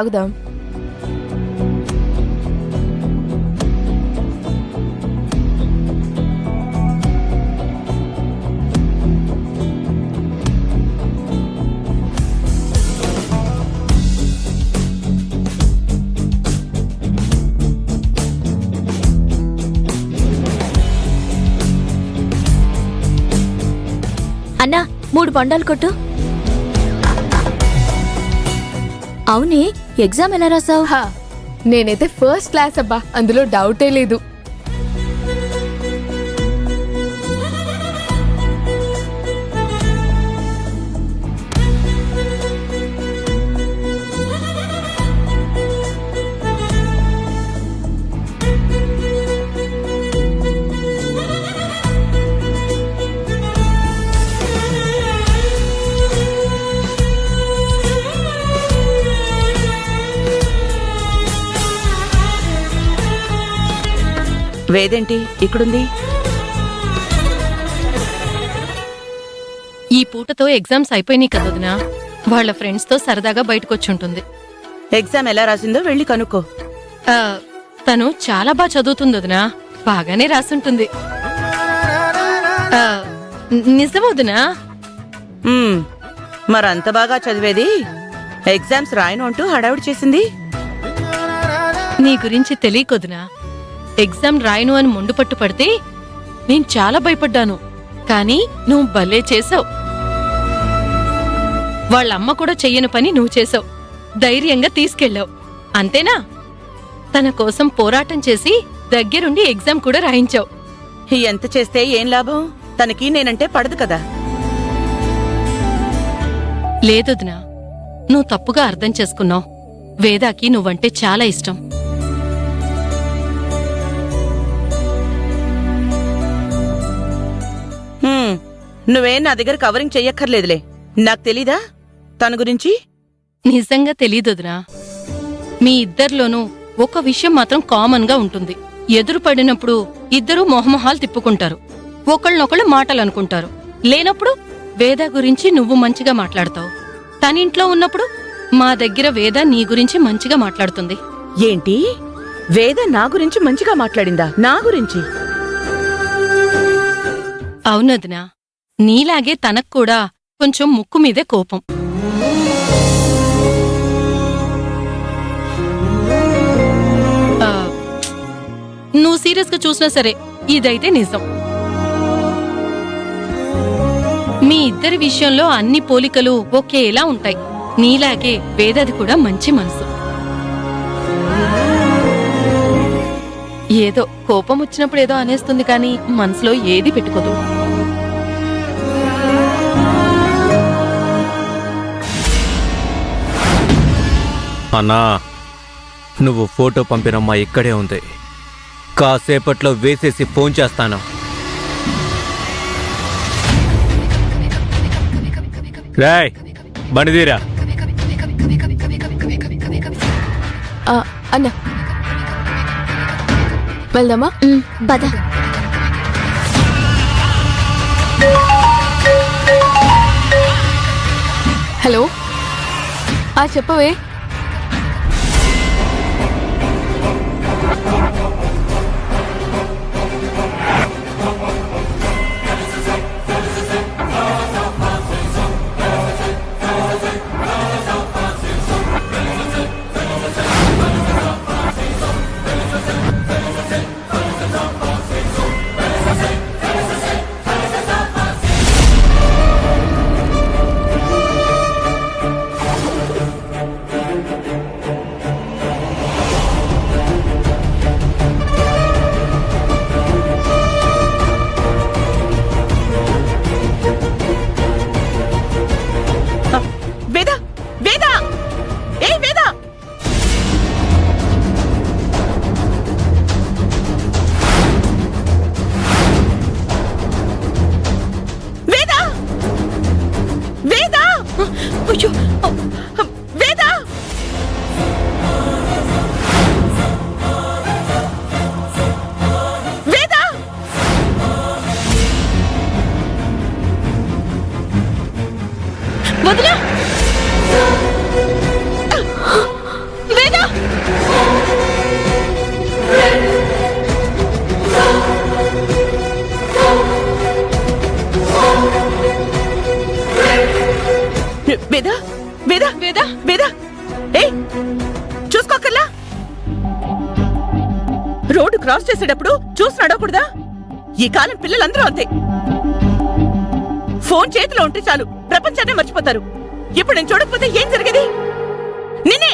తాగుదాం. అన్నా 3 బొండాలు కొట్టు. అవునే, ఎగ్జామ్ ఎలా రాసావు? నేనైతే ఫస్ట్ క్లాస్ అబ్బా, అందులో డౌటే లేదు. వేదేంటి ఇక్కడుంది? ఈ పూటతో ఎగ్జామ్స్ అయిపోయినాయి కదొదినా. వాళ్ళ ఫ్రెండ్స్ తో సరదాగా బయటకొచ్చుంటుంది. ఎగ్జామ్ ఎలా రాసిందో వెళ్ళి కనుక్కో. తను చాలా బాగా చదువుతుంది వదినా, బాగానే రాసుంటుంది. నిజమవుదునా? మరంత బాగా చదివేది ఎగ్జామ్స్ రాయను అంటూ హడావుడి చేసింది. నీ గురించి తెలియకొదినా. ఎగ్జామ్ రాయను అని మొండుపట్టు పడితే నేను చాలా భయపడ్డాను. కానీ నువ్వు భలే చేసావు. వాళ్ళమ్మ కూడా చెయ్యని పని నువ్వు చేసావు. ధైర్యంగా తీసుకెళ్ళావు, అంతేనా? తన కోసం పోరాటం చేసి దగ్గరుండి ఎగ్జామ్ కూడా రాయించావు. ఎంత చేస్తే ఏం లాభం? తనకి నేనంటే పడదు కదా. లేదొదినా, నువ్వు తప్పుగా అర్థం చేసుకున్నావు. వేదాకి నువ్వంటే చాలా ఇష్టం. నువ్వేం నా దగ్గర కవరింగ్ చెయ్యక్కర్లేదులే. నాకు తెలీదా తన గురించి? నిజంగా తెలీదొదినా. మీ ఇద్దర్లోనూ ఒక విషయం మాత్రం కామన్ గా ఉంటుంది. ఎదురు పడినప్పుడు ఇద్దరూ మొహమొహాలు తిప్పుకుంటారు, ఒకళ్ళనొకళ్ళు మాటలు అనుకుంటారు. లేనప్పుడు వేద గురించి నువ్వు మంచిగా మాట్లాడతావు. తనింట్లో ఉన్నప్పుడు మా దగ్గర వేద నీ గురించి మంచిగా మాట్లాడుతుంది. ఏంటి? వేద నా గురించి మంచిగా మాట్లాడిందా? నా గురించి? అవునదినా, నీలాగే తనక్కూడా కొంచెం ముక్కు మీదే కోపం. నువ్వు సీరియస్గా చూసినా సరే ఇదైతే నిజం. మీ ఇద్దరి విషయంలో అన్ని పోలికలు ఒకేలా ఉంటాయి. నీలాగే వేదది కూడా మంచి మనసు. ఏదో కోపం వచ్చినప్పుడు ఏదో అనేస్తుంది, కానీ మనసులో ఏది పెట్టుకోదు. అన్నా, నువ్వు ఫోటో పంపినమ్మా ఇక్కడే ఉంది. కాసేపట్లో వేసేసి ఫోన్ చేస్తాను. రాయ్ బండిదీరా. అన్న వెళ్దామా? పద. హలో, చెప్పవే. వేదా వేదా వేదా వేదా ఏ చూసుకోకర్లా రోడ్డు క్రాస్ చేసేటప్పుడు చూసి నడవకూడదా? ఈ కాలం పిల్లలందరూ అంతే. ఫోన్ చేతిలో ఉంటే చాలు ప్రపంచాన్ని మర్చిపోతారు. ఇప్పుడు నేను చూడకపోతే ఏం జరిగేది? నిన్నే